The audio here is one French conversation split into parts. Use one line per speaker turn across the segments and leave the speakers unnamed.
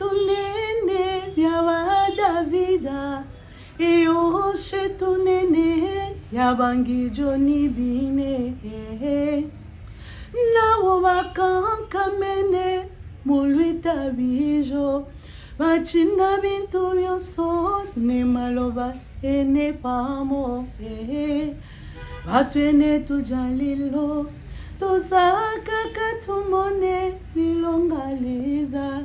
tunene yawa Davida Eoshe tunene yabangi Johnny Bine Nawo bakankamene Muluita bijo Bachina bintu yonso Ne maloba ene pamo Batwene tujalilo Tosaka katumone Bilongaliza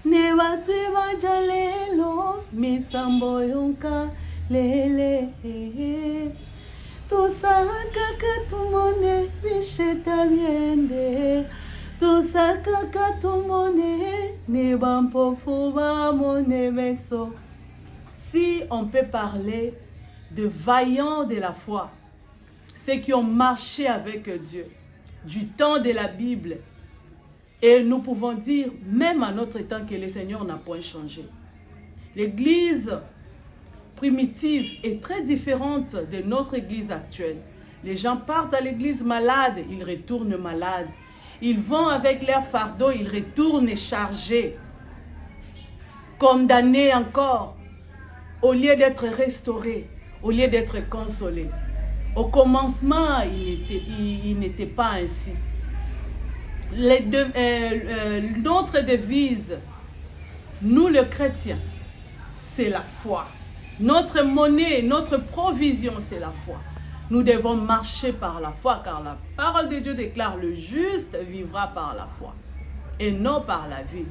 Ne batwe bajalelo Misambo yonka lele Tosaka katumone Bisheta biende Tosaka katumone Ne bampofu bamone beso. Si on peut parler de vaillants de la foi, ceux qui ont marché avec Dieu, du temps de la Bible, et nous pouvons dire, même à notre temps, que le Seigneur n'a point changé. L'église primitive est très différente de notre église actuelle. Les gens partent à l'église malades, ils retournent malades. Ils vont avec leur fardeau, ils retournent chargés, condamnés encore, au lieu d'être restaurés, au lieu d'être consolés. Au commencement, il n'était pas ainsi. Notre devise, nous les chrétiens, c'est la foi. Notre monnaie, notre provision, c'est la foi. Nous devons marcher par la foi, car la parole de Dieu déclare: le juste vivra par la foi et non par la vie.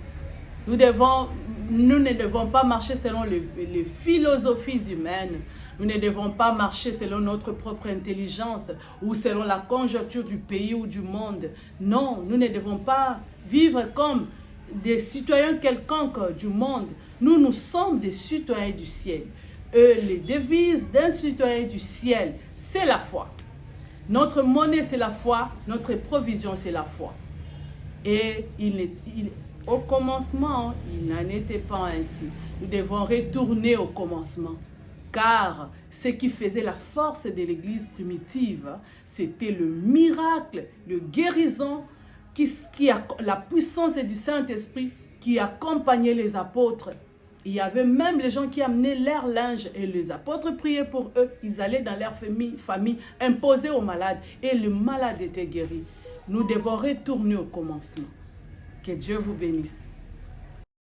Nous ne devons pas marcher selon les philosophies humaines. Nous ne devons pas marcher selon notre propre intelligence ou selon la conjoncture du pays ou du monde. Non, nous ne devons pas vivre comme des citoyens quelconques du monde. Nous sommes des citoyens du ciel. Les devises d'un citoyen du ciel, c'est la foi. Notre monnaie, c'est la foi. Notre provision, c'est la foi. Et au commencement, il n'en était pas ainsi. Nous devons retourner au commencement. Car ce qui faisait la force de l'église primitive, c'était le miracle, le guérison, la puissance du Saint-Esprit qui accompagnait les apôtres. Il y avait même les gens qui amenaient leur linge et les apôtres priaient pour eux. Ils allaient dans leur famille imposer aux malades et le malade était guéri. Nous devons retourner au commencement. Que Dieu vous bénisse.